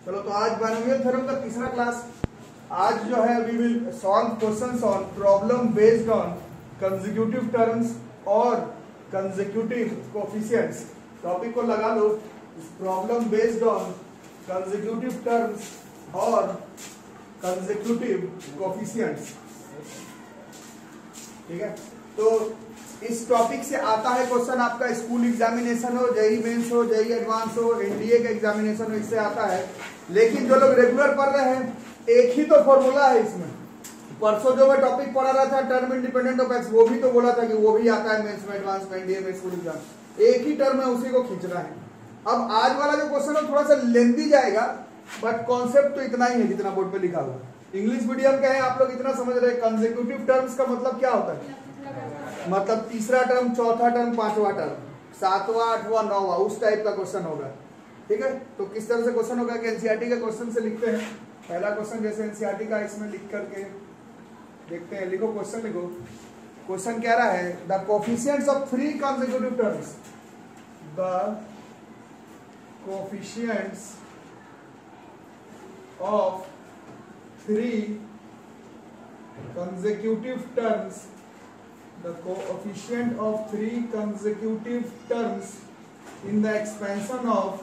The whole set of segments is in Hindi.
चलो तो आज बायनोमियल थ्योरम का तीसरा क्लास। आज जो है we will solve questions on problem based on consecutive terms और कंसेक्यूटिव कोएफिशिएंट्स। टॉपिक को लगा लो, problem based on consecutive terms और कंसेक्यूटिव कोएफिशिएंट्स। ठीक है, तो इस टॉपिक से आता है क्वेश्चन आपका स्कूल एग्जामिनेशन हो, जेईई मेंस हो, जेईई एडवांस हो, एनडीए का एग्जामिनेशन हो, इससे आता है। लेकिन जो लोग रेगुलर पढ़ रहे हैं, एक ही तो फॉर्मूला है इसमें। परसों जो मैं टॉपिक पढ़ा रहा था टर्म इंडिपेंडेंट ऑफ एक्स, वो भी तो बोला था कि वो भी आता है मेंस में, एडवांस में, एनडीए में, स्कूल एग्जाम। एक ही टर्म है, उसी को खींचना है। अब आज वाला जो क्वेश्चन है थोड़ा सा लेंथी जाएगा, बट कॉन्सेप्ट तो इतना ही है जितना बोर्ड पे लिखा हुआ। इंग्लिश मीडियम का है, आप लोग इतना समझ रहे हैं। कंसेक्यूटिव टर्म्स का मतलब क्या होता है? मतलब तीसरा टर्म, चौथा टर्म, पांचवा टर्म, सातवां, आठवां, नौवां, उस टाइप का क्वेश्चन होगा। ठीक है, तो किस तरह से क्वेश्चन होगा कि एनसीईआरटी का क्वेश्चन से लिखते हैं। पहला क्वेश्चन जैसे एनसीईआरटी का, इसमें लिख करके देखते हैं। लिखो, क्वेश्चन लिखो। क्वेश्चन कह रहा है the coefficients of three consecutive terms, the coefficients of three consecutive terms, the coefficient of three consecutive terms in the expansion of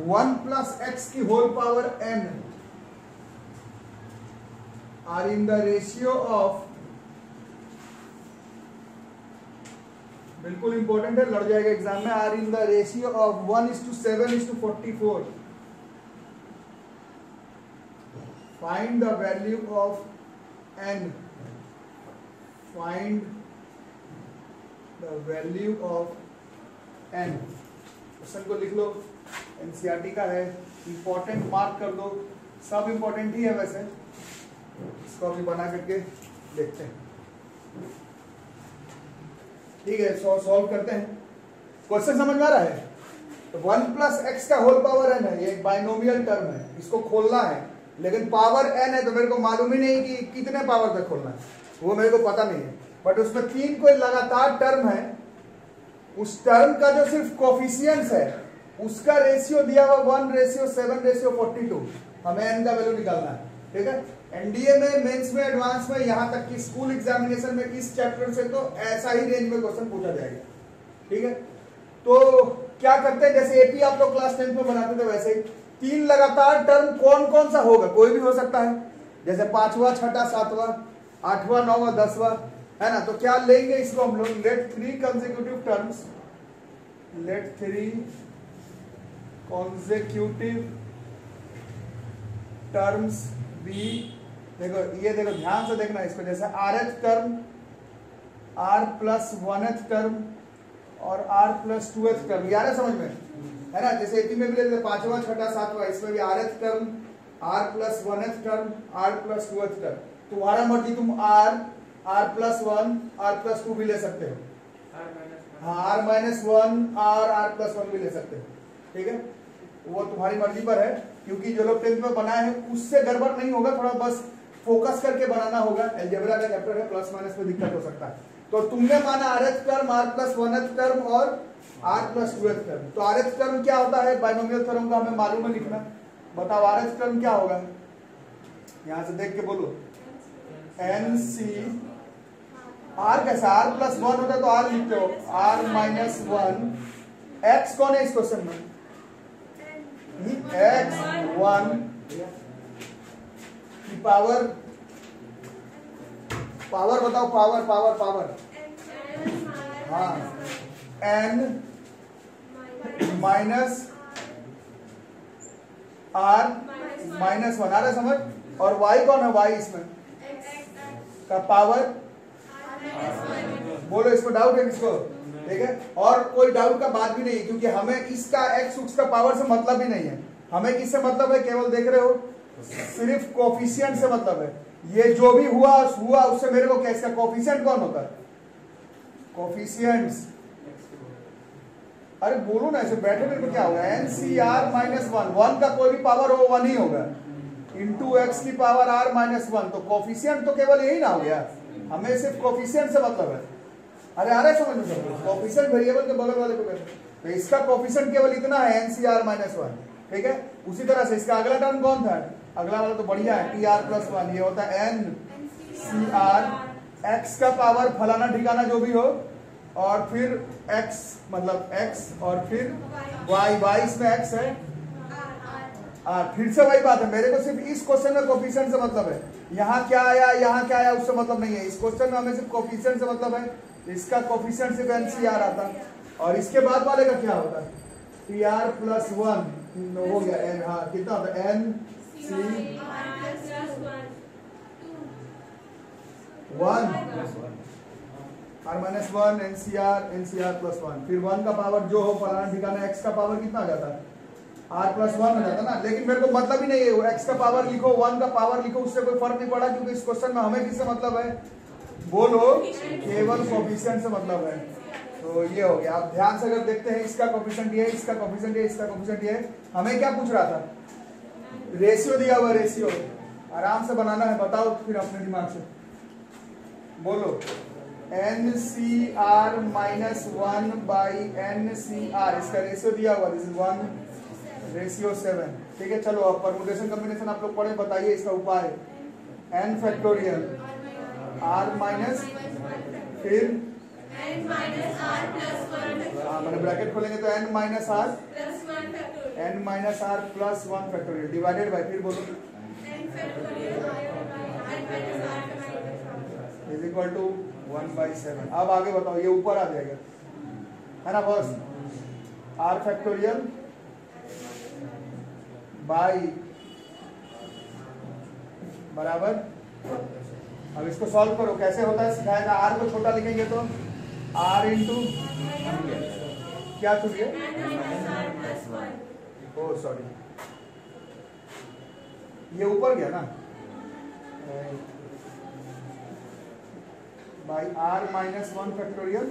one plus x की whole power n are in the ratio of, बिल्कुल इंपॉर्टेंट है, लड़ जाएगा एग्जाम में, are in the ratio of 1:7:44। Find the value of n, find the value of n. Question को लिख लो, एनसीईआरटी का है, इंपॉर्टेंट मार्क कर दो। सब इंपॉर्टेंट ही है वैसे, इसको अभी बना करके देखते हैं। ठीक है, सॉल्व करते हैं। क्वेश्चन समझ में आ रहा है? तो 1 प्लस एक्स का होल पावर एन है, ये एक बाइनोमियल टर्म है, इसको खोलना है। लेकिन पावर एन है तो मेरे को मालूम ही नहीं कि कितने पावर तक खोलना है, वो मेरे को पता नहीं है। बट उसमें तीन कोई लगातार टर्म है, उस टर्म का जो सिर्फ कोएफिशिएंट्स है उसका रेशियो दिया हुआ 1:7:42। हमें एन का वैल्यू निकालना है। ठीक है, एनडीए में, मेंस में, एडवांस में, यहां तक कि स्कूल एग्जामिनेशन में इस चैप्टर से तो ऐसा ही रेंज में क्वेश्चन पूछा जाएगा। ठीक है, तो क्या करते हैं, जैसे एपी आप लोग क्लास 10 में बनाते थे वैसे ही तीन लगातार टर्म कौन कौन सा होगा, कोई भी हो सकता है, जैसे पांचवा, छठा, सातवां, आठवां, नौवां, दसवां, है ना। तो क्या लेंगे इसको हम लोग, let three consecutive terms, let three consecutive terms be, देखो ये देखो ध्यान से देखना इसको, जैसे rth term, r plus 1th term और r प्लस 2th टर्म, यार समझ में है ना। जैसे एपी में भी लेते पांचवा, छठा, सातवां, इसमें भी rth term, r plus 1th term, r plus 2th term. तुम्हारा मर्जी, तुम r प्लस 1, r प्लस 2 भी ले सकते हो, हाँ, r माइनस 1, r प्लस 1 भी ले सकते हो। ठीक है, वो तुम्हारी मर्जी पर है, क्योंकि जो लोग 10th में बनाए हैं उससे गड़बड़ नहीं होगा, थोड़ा बस फोकस करके बनाना होगा। अलजेब्रा का चैप्टर है, प्लस माइनस में दिक्कत हो सकता है। तो तुमने माना rth term, r plus 1th term और r प्लस 2th टर्म। तो rth टर्म क्या होता है बाइनोमियल थ्योरम का, हमें मालूम है लिखना। बताओ rth टर्म क्या होगा, यहां से देख के बोलो। nc, r कैसा, r प्लस 1 होता है तो r लिखते हो, r माइनस 1। x कौन है इस क्वेश्चन में, x1 की पावर, पावर बताओ, पावर पावर पावर, हाँ, n माइनस r माइनस 1, आ रहा समझ। और y कौन है, y इसमें का पावर, बोलो इसको डाउट है किसको? ठीक है, और कोई डाउट का बात भी नहीं, क्योंकि हमें इसका x उक्स का पावर से मतलब ही नहीं है। हमें किससे मतलब है, केवल देख रहे हो, सिर्फ कोएफिशिएंट से मतलब है। ये जो भी हुआ उससे मेरे को क्या, इसका कोएफिशिएंट कौन होता है, कोएफिशिएंट्स। अरे बोलो ना, ऐसे बैठे मेरे को क्या होगा, NCR माइनस 1 का कोई भी पावर हो 1 ही होगा, इंटू एक्स की पावर r माइनस 1। तो कोफिशिएंट तो केवल यही ना हो गया, हमें सिर्फ कोफिशिएंट से मतलब है। अरे आ रहा है समझ में सब? कोफिशिएंट वेरिएबल के बगल वाले को कहते हैं। तो इसका कोफिशिएंट केवल इतना है NCR -1, ठीक है। उसी तरह से इसका अगला टर्म कौन था? अगला वाला तो बढ़िया है, TR+1, ये होता है NCR, x का पावर फलाना ठिकाना जो भी हो, और फिर x मतलब x, और फिर y इसमें x है, फिर से वही बात है, मेरे को सिर्फ इस क्वेश्चन में कोफिशिएंट से मतलब है। यहाँ क्या आया उससे मतलब नहीं है। इस क्वेश्चन में हमें सिर्फ कोफिशिएंट से मतलब है। इसका कोफिशिएंट सिर्फ NCR आता, और इसके बाद वाले का क्या होता है? TR+1 हो गया n, हाँ कितना होता है? NCR+1 NCR+1, फिर 1 का पावर जो हो फलाना ठिकाना x का पावर कितना हो जाता है? R+1 हो जाता ना। लेकिन मेरे को मतलब ही नहीं है x का पावर लिखो 1 का पावर लिखो, उससे कोई फर्क नहीं पड़ा, क्योंकि इस क्वेश्चन में हमें किससे मतलब है? बोलो, केवल कोफिशिएंट से मतलब है। तो ये हो गया। आप ध्यान से अगर देखते हैं, इसका कोफिशिएंट ये है, इसका कोफिशिएंट ये, इसका कोफिशिएंट ये। हमें क्या पूछ रहा था? रेशियो दिया हुआ, रेशियो आराम से बनाना है, बताओ फिर अपने दिमाग से बोलो। NCR -1/NCR, इसका रेशियो दिया हुआ, दिस इज 1:7, ठीक है। चलो अब परमुटेशन कॉम्बिनेशन आप लोग पढ़े, बताइए इसका उपाय। n फैक्टोरियल r माइनस, फिर मैंने ब्रैकेट खोलेंगे तो n -r+1 factorial divided by, फिर बोलो, इज इक्वल टू 1/7। अब आगे बताओ, ये ऊपर आ जाएगा, है ना बॉस? r फैक्टोरियल बाई बराबर, अब इसको सॉल्व करो, कैसे होता है सिखाएगा। r को छोटा लिखेंगे तो r इंटू क्या चुनिए, ओ सॉरी, ये ऊपर गया ना, by r -1 factorial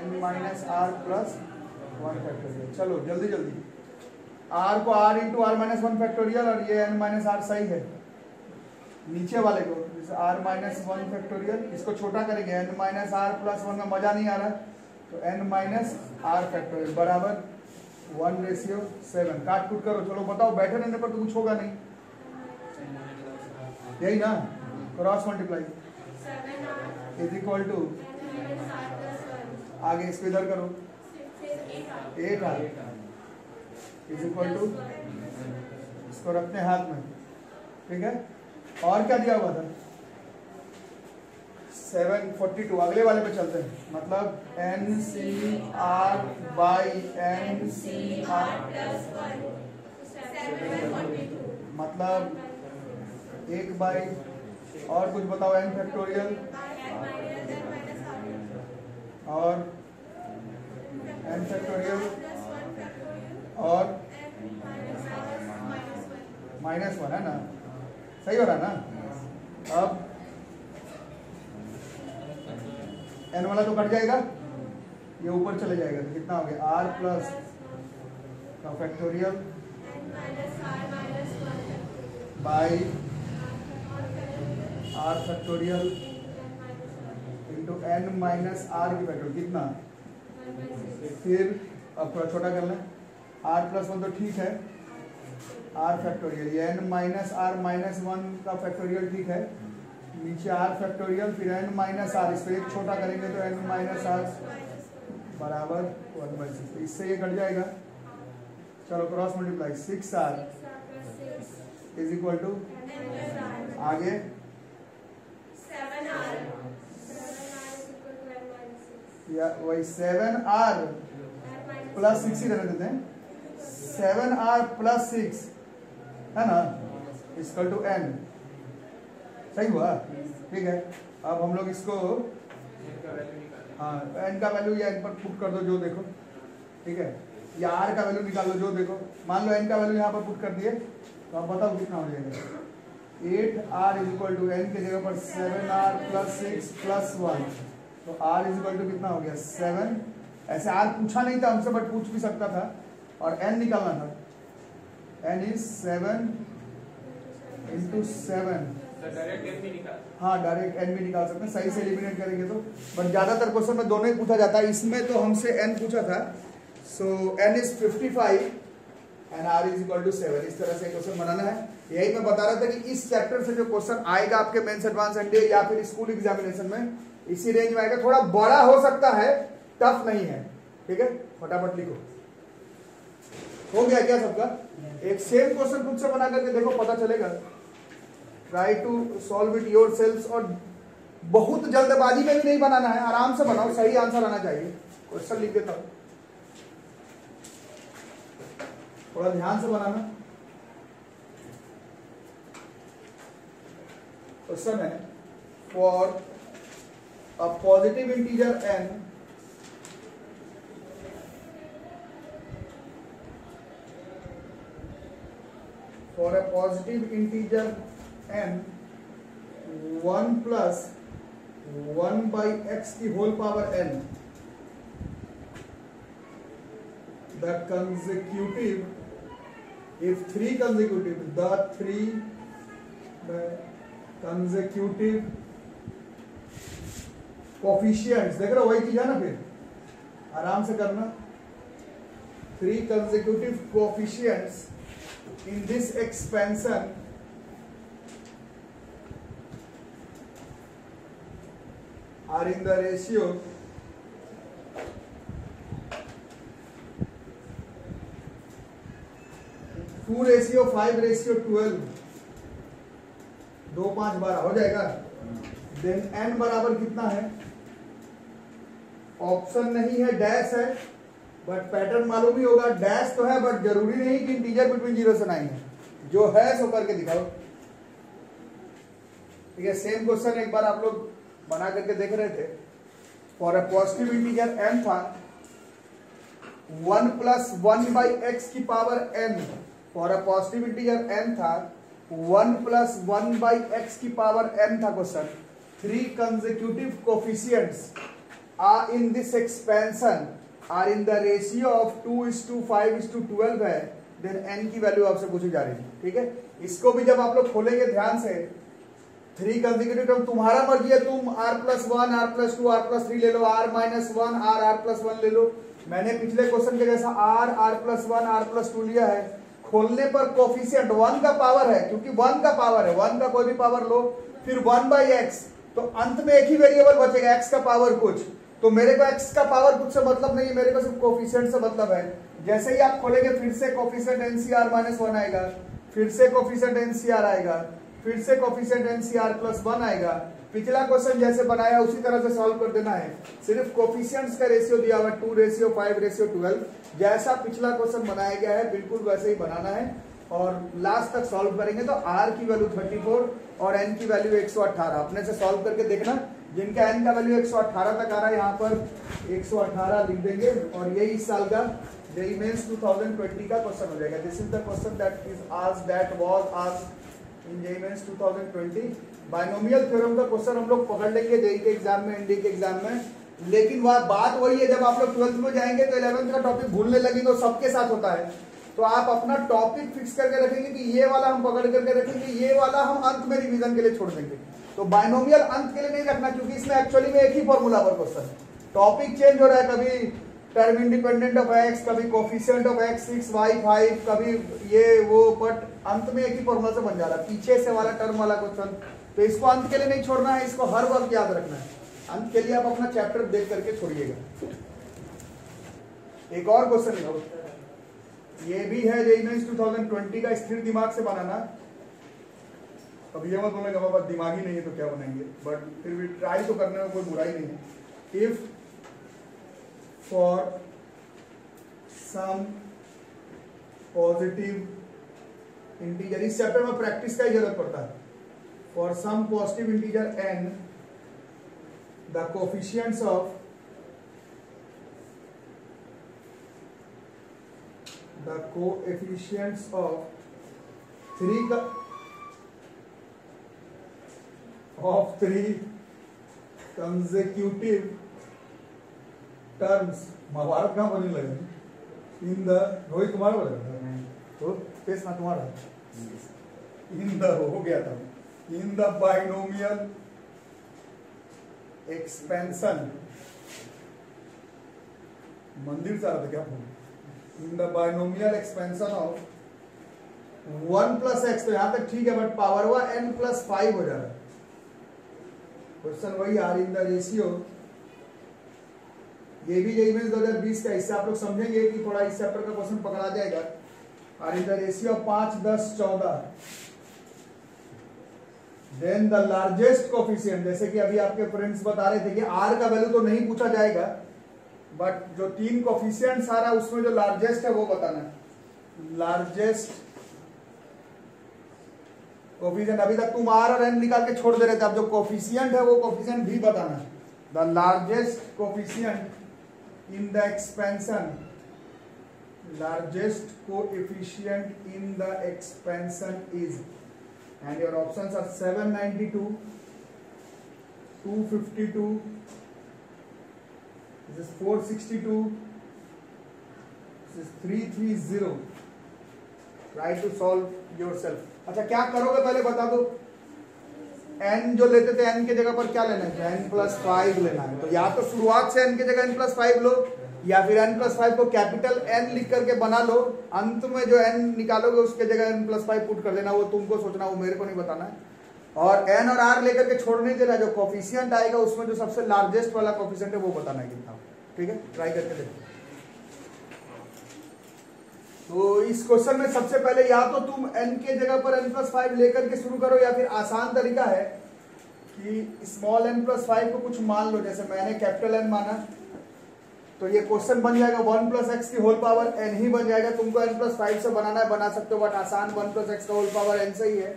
n -r+1 factorial. चलो जल्दी जल्दी, r को r इंटू r -1 फैक्टोरियल, और ये n -r सही है। नीचे वाले को r -1 फैक्टोरियल, इसको छोटा करेंगे, n -r+1 में मजा नहीं आ रहा, तो n -r फैक्टोरियल बराबर 1:7। काट कूट करो, चलो बताओ, बैठे रहने पर तो कुछ होगा नहीं, यही ना, cross multiply is equal to, आगे इसको इधर करो, 8r इज इक्वल टू, इसको रखते हैं हाथ में, ठीक है। और क्या दिया हुआ था? 742। अगले वाले पे चलते हैं, मतलब NCR/NCR, मतलब 1/, और कुछ बताओ, n फैक्टोरियल और n फैक्टोरियल और -1 है ना, सही हो रहा है ना। अब n वाला तो कट जाएगा, ये ऊपर चले जाएगा, तो कितना हो गया? r प्लस का factorial by r factorial into n -r की फैक्टोरियल, कितना? फिर अब थोड़ा छोटा कर लें, r+1 तो ठीक है, r फैक्टोरियल, ये n -r-1 का फैक्टोरियल ठीक है, नीचे r फैक्टोरियल, फिर n -r, इसको एक छोटा करेंगे तो n -r बराबर 1/6, इससे ये कट जाएगा। चलो cross multiply, 6r is equal to, आगे 7r, या वही 7r + 6 ही रहने देते हैं, 7r + 6 है ना, इक्वल टू n, सही हुआ, ठीक है। अब हम लोग इसको, हाँ n का वैल्यू या n पर पुट कर दो, जो देखो, ठीक है, या r का वैल्यू निकाल लो, जो देखो। मान लो n का वैल्यू यहाँ पर पुट कर दिए, तो आप बताओ कितना हो जाएगा। 8r is equal to, n के जगह पर 7r + 6 + 1, तो r इज इक्वल टू कितना हो गया? 7। ऐसे r पूछा नहीं था हमसे, बट पूछ भी सकता था, और n निकालना था। n इज 7 × 7 डायरेक्ट एन भी निकाल, हाँ डायरेक्ट एन भी निकाल सकते हैं, सही से एलिमिनेट करेंगे तो। बट ज्यादातर क्वेश्चन में दोनों ही पूछा जाता है, इसमें तो हमसे एन पूछा था। So N is 55 and R is equal to 7। इस तरह से क्वेश्चन बनाना है। यही मैं बता रहा था कि इस चैप्टर से जो क्वेश्चन आएगा आपके मेंस एडवांस एनडीए या फिर स्कूल एग्जामिनेशन में, इसी रेंज में आएगा। थोड़ा बड़ा हो सकता है, टफ नहीं है, ठीक है। फटाफट लिखो। हो गया क्या सबका? एक सेम क्वेश्चन खुद से बना करके देखो, पता चलेगा। Try to solve it yourself. और बहुत जल्दबाजी में भी नहीं बनाना है, आराम से बनाओ, सही आंसर आना चाहिए। क्वेश्चन लिख देता हूं, थोड़ा ध्यान से बनाना। क्वेश्चन है for a positive integer n for a positive integer n 1 plus 1 by x की whole power n, the consecutive, if three consecutive, the consecutive coefficients, देख रहे हो वही चीज है ना, फिर आराम से करना। 3 consecutive coefficients in this expansion are in the ratio 2:5:12, 2 5 12 हो जाएगा। देन n बराबर कितना है? ऑप्शन नहीं है, डैश है, बट पैटर्न मालूम ही होगा। डैश तो है बट जरूरी नहीं कि इंटीजर बिटवीन 0 से 9 है, जो है सो करके दिखाओ, ठीक है। सेम क्वेश्चन एक बार आप लोग बना करके देख रहे थे। For a positive integer n था 1 प्लस 1 बाई एक्स की power n। For a positive integer n था 1 प्लस 1 बाई एक्स की पावर n था question. 3 consecutive coefficients are in this expansion are in the ratio of 2:5:12 है। देन n की वैल्यू आपसे पूछी जा रही है, ठीक है। इसको भी जब आप लोग खोलेंगे ध्यान से, 3 कंसेक्यूटिव टर्म, तुम्हारा मर्जी है, तुम r+1 r+2 r+3 ले लो, r-1 r+1 ले लो। मैंने पिछले क्वेश्चन के जैसा r+1 r+2 लिया है। खोलने पर कोफिशिएंट 1 का पावर है, क्योंकि 1 का पावर है, 1 का कोई भी पावर लो, फिर 1/x, तो अंत में एक ही वेरिएबल बचेगा, x का पावर कुछ। तो मेरे को x का पावर कुछ से मतलब नहीं है, मेरे को सिर्फ कोफिशिएंट से मतलब है। जैसे ही आप खोलेंगे फिर से कोफिशिएंट NCR-1 आएगा, फिर से कोफिशिएंट NCR आएगा, फिर से कोफिशिएंट NCR+1 आएगा। पिछला क्वेश्चन जैसे बनाया उसी तरह से सॉल्व कर देना है। सिर्फ कोफिशिएंट्स का रेशियो दिया हुआ 2:5:12, जैसा पिछला क्वेश्चन बनाया गया है बिल्कुल वैसे ही बनाना है और लास्ट तक सॉल्व करेंगे। तो r की वैल्यू 34 और n की वैल्यू 118 अपने से सॉल्व करके देखना। जिनका n का वैल्यू 118 तक आ रहा है यहाँ पर 118 लिख देंगे और यही इस साल का जेईई मेंस 2020 का क्वेश्चन हो जाएगा। This is the question that is asked, that was asked in JEE Mains 2020। Binomial theorem का क्वेश्चन हम लोग पकड़ लेंगे जेईई के एग्जाम में, एनडीए के एग्जाम में। लेकिन वह बात वही है, जब आप लोग 12th में जाएंगे तो 11th का टॉपिक भूलने लगेंगे, तो सबके साथ होता है। तो आप अपना टॉपिक फिक्स करके रखेंगे कि ये वाला हम पकड़ करके रखेंगे, ये वाला हम अंत में रिवीजन के लिए छोड़ देंगे। तो बाइनोमियल अंत के लिए नहीं रखना, क्योंकि इसमें एक्चुअली में एक ही फॉर्मूला पर क्वेश्चन है। टॉपिक चेंज हो रहा है, कभी टर्म इंडिपेंडेंट ऑफ एक्स, कभी कोफिशिएंट ऑफ x 6 y 5, कभी ये वो, बट अंत में एक ही फॉर्मूला से बन जा रहा है, पीछे से वाला टर्म वाला क्वेश्चन। तो इसको अंत के लिए नहीं छोड़ना है, इसको हर वक्त याद रखना है। अंत के लिए आप अपना चैप्टर देख करके छोड़िएगा। एक और क्वेश्चन लिखो, ये भी है जेईई मेंस 2020 का, स्थिर दिमाग से बनाना। अब ये मत बोलेगा बाबा दिमागी नहीं है तो क्या बनाएंगे, बट फिर भी ट्राई तो करने में कोई बुराई नहीं है। If for some positive integer, इस चैप्टर में प्रैक्टिस का ही जरूरत पड़ता है। For some positive integer n, the coefficients of the coefficients of 3 consecutive terms, Mahabharat कहाँ बनने लगे इन द, रोहित तुम्हारा बोला तो पेश ना तुम्हारा इन द हो गया था, इन द बाइनोमियल एक्सपेंशन, मंदिर से आ रहा था क्या phone, in the binomial expansion of 1 plus x, तो यहां तक ठीक है, बट पावर हुआ n प्लस 5 हो जा रहा है। क्वेश्चन वही आर इन द रेशियो, ये भी यही 2020 का, इससे आप लोग समझेंगे कि थोड़ा इस चैप्टर का क्वेश्चन पकड़ा जाएगा। Are in the ratio 5, 10, 14, then the largest coefficient, जैसे कि अभी आपके फ्रेंड्स बता रहे थे कि आर का वैल्यू तो नहीं पूछा जाएगा, बट जो 3 कोफिशिएंट्स आ रहा है उसमें जो लार्जेस्ट है वो बताना है। लार्जेस्ट कोफिशिएंट, अभी तक तुम आर और एन निकाल के छोड़ दे रहे थे, अब जो कोफिशिएंट है वो कोफिशिएंट भी बताना है। The largest coefficient in the expansion, largest coefficient in the expansion is, and your options are 792, 252, this is 462, this is 330. Try to solve yourself. अच्छा क्या करोगे पहले बता दो। n जो लेते थे n के जगह पर क्या लेना है, n प्लस 5 लेना है, तो या तो शुरुआत से n की जगह n प्लस 5 लो, या फिर n प्लस 5 को कैपिटल N लिख करके बना लो, अंत में जो n निकालोगे उसके जगह n प्लस 5 पुट कर देना, वो तुमको सोचना, वो मेरे को नहीं बताना है। और n और r लेकर के छोड़ नहीं देना, जो कोफिशिएंट आएगा उसमें जो सबसे लार्जेस्ट वाला कोफिशिएंट है वो बताना है कितना। ठीक है, ट्राई करके देखो। तो इस क्वेश्चन में सबसे पहले या तो तुम n के जगह पर n प्लस 5 लेकर के शुरू करो, या फिर आसान तरीका है कि स्मॉल n प्लस 5 को कुछ मान लो, जैसे मैंने कैपिटल N माना, तो ये क्वेश्चन बन जाएगा 1 प्लस एक्स की होल पावर n ही बन जाएगा। तुमको n प्लस 5 से बनाना है, बना सकते हो, बट आसान 1 प्लस एक्स का होल पावर n से ही है।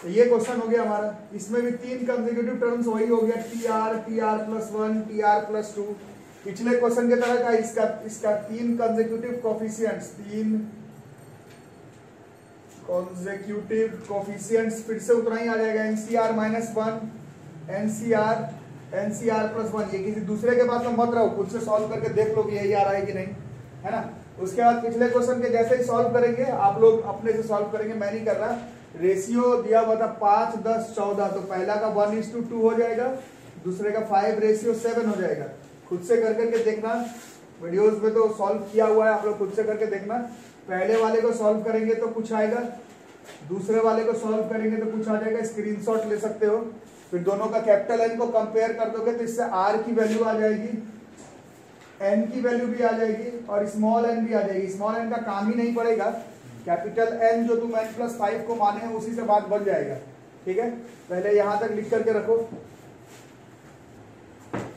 तो ये क्वेश्चन हो गया हमारा। इसमें भी 3 कंसेक्यूटिव टर्म्स वही हो गया, tr प्लस 1, tr प्लस 2, पिछले क्वेश्चन के तरह का। इसका 3 कंसेक्यूटिव कोफिशिएंट्स, 3 कंसेक्यूटिव कोफिशिएंट्स फिर से उतना ही आ जाएगा, ncr माइनस 1, ncr प्लस 1। ये किसी दूसरे के पास में मत रहो, खुद से सॉल्व करके देख लो कि यही आ रहा है कि नहीं, है ना। उसके बाद पिछले क्वेश्चन के जैसे ही सॉल्व करेंगे, आप लोग अपने से सॉल्व करेंगे, मैं नहीं कर रहा। रेशियो दिया हुआ था 5, 10, 14, तो पहला का 1:2 हो जाएगा, दूसरे का 5:7 हो जाएगा। खुद से कर करके देखना, वीडियोस में तो सॉल्व किया हुआ है, आप लोग खुद से करके देखना। पहले वाले को सॉल्व करेंगे तो कुछ आएगा, दूसरे वाले को सॉल्व करेंगे तो कुछ आ जाएगा, स्क्रीनशॉट ले सकते हो। फिर दोनों का कैपिटल N को कंपेयर कर दोगे तो इससे R की वैल्यू आ जाएगी, N की वैल्यू भी आ जाएगी, और स्मॉल n भी आ जाएगी। स्मॉल n का काम ही नहीं पड़ेगा, कैपिटल N जो तुम n प्लस 5 को माने उसी से बात बन जाएगा। ठीक है, पहले यहां तक लिख करके रखो।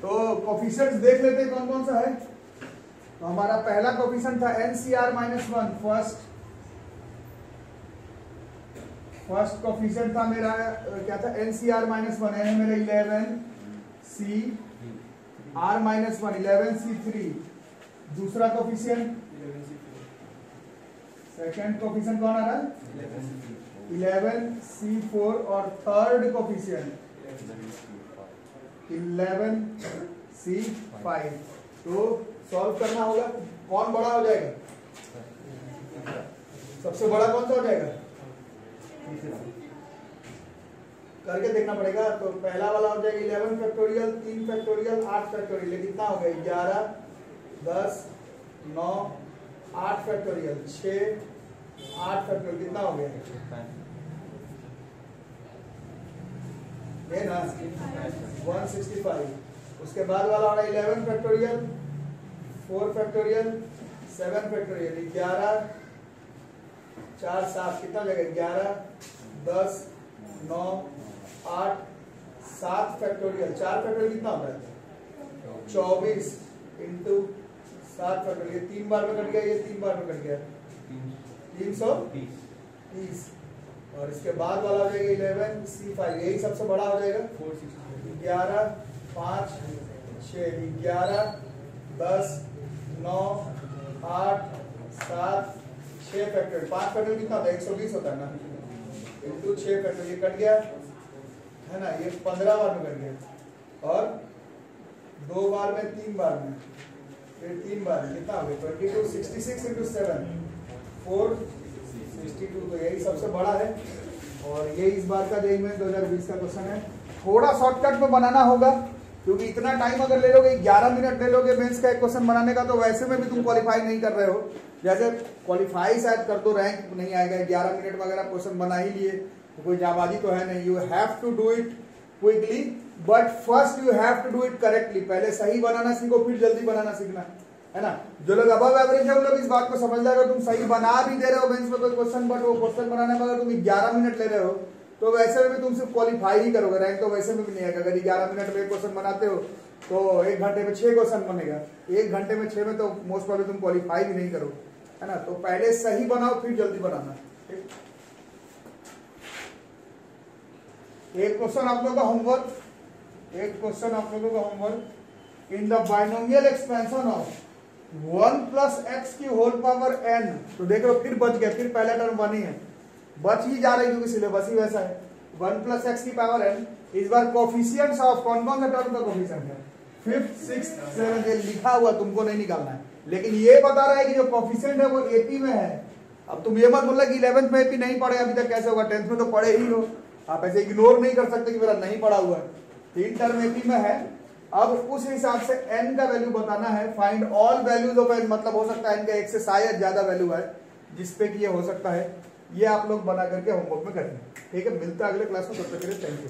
तो कोफिशिएंट्स देख लेते हैं कौन कौन सा है। तो हमारा पहला कोफिशिएंट था ncr माइनस 1, फर्स्ट कोफिशिएंट था मेरा क्या था, ncr माइनस 1 है मेरा 11c, r माइनस 1 11c3। दूसरा कोफिशिएंट, सेकंड कोफिशिएंट कौन आ रहा है, 11c4, और थर्ड कोफिशिएंट 11c5। तो सॉल्व करना होगा, कौन बड़ा हो जाएगा, सबसे बड़ा कौन सा हो जाएगा, करके देखना पड़ेगा। तो पहला वाला हो जाएगा 11 फैक्टोरियल, 3 फैक्टोरियल, 8 फैक्टोरियल। ये कितना हो गया, 11, 10, 9, 8 फैक्टोरियल, 6, 8 फैक्टोरियल, कितना हो गया, ये ना 165। उसके बाद वाला होगा 11 फैक्टोरियल, 4 फैक्टोरियल, 7 फैक्टोरियल, 11, 4, 7, कितना हो जाएगा, 11, 10, 9, 8, 7 फैक्टोरियल। 4 फैक्टोरियल कितना होता है, 24 इंटू 7 फैक्टोरियल। ये 3 बार में कट गया, ये 3 बार में कट गया, 330। और इसके बाद वाला हो जाएगा 11c5, यही सबसे बड़ा हो जाएगा, 11, 5, 6, 11, 10, 9, 8, 7, 6 फैक्टोरियल। 5 फैक्टोरियल कितना होता है, 120 होता है ना, इंटू 6 फैक्टोरियल। ये कट गया है ना, ये 15 बार में कट गया, और 2 बार में, 3 बार में, फिर 3 बार में, कितना हो गया 22, 66 इंटू 7, 462। तो यही सबसे बड़ा है। और ये इस बार का जेईई में 2020 का क्वेश्चन है। थोड़ा शॉर्टकट में बनाना होगा क्योंकि इतना टाइम अगर ले लोगे, 11 मिनट ले लोगे मेंस का एक क्वेश्चन बनाने का, तो वैसे में भी तुम क्वालिफाई नहीं कर रहे हो। जैसे क्वालिफाई शायद कर दो, रैंक नहीं आएगा, 11 मिनट में अगर आप क्वेश्चन बना ही लिए तो कोई जाबाजी तो है नहीं। You have to do it quickly but first you have to do it correctly. पहले सही बनाना सीखो फिर जल्दी बनाना सीखना, है ना। जो लोग अबव एवरेज है उन लोग इस बात को समझ रहे हो, तुम सही बना भी दे रहे हो बेंच में कोई क्वेश्चन, बट वो क्वेश्चन बनाने में अगर तुम 11 मिनट ले रहे हो तो वैसे में भी तुम सिर्फ क्वालिफाई ही करोगे, रैंक तो वैसे में भी नहीं आएगा। अगर 11 मिनट में एक क्वेश्चन बनाते हो तो 1 घंटे में 6 क्वेश्चन बनेगा, 1 घंटे में 6 में तो मोस्ट प्रॉब्ली तुम क्वालिफाई भी नहीं करोगे, है ना। तो पहले सही बनाओ फिर जल्दी बनाना। एक क्वेश्चन आप लोगों का homework, in the binomial expansion of 1 plus x की होल पावर n। तो देख लो फिर बच गया, फिर पहला टर्म बनी है, बच ही जा रही क्योंकि सिलेबस ही वैसा है। 1 प्लस एक्स की पावर n, इस बार कोफिशिएंट्स ऑफ कौन कौन सा टर्म का कोफिशिएंट है, 5th 6th 7th ये लिखा हुआ, तुमको नहीं निकालना है, लेकिन ये बता रहा है कि जो कोफिशिएंट है वो एपी में है। अब तुम ये मत बोलना कि 11th में एपी नहीं पढ़े अभी तक, कैसे होगा, 10th में तो पढ़े ही हो। आप ऐसे इग्नोर नहीं कर सकते कि मेरा नहीं पढ़ा हुआ है। 3 टर्म एपी में है। अब उस हिसाब से n का वैल्यू बताना है। Find all values of n, मतलब हो सकता है n का 1 से शायद ज्यादा वैल्यू है जिसपे कि ये हो सकता है। ये आप लोग बना करके होमवर्क में करेंगे, ठीक है। मिलता है अगले क्लास में, तब तक के लिए थैंक यू।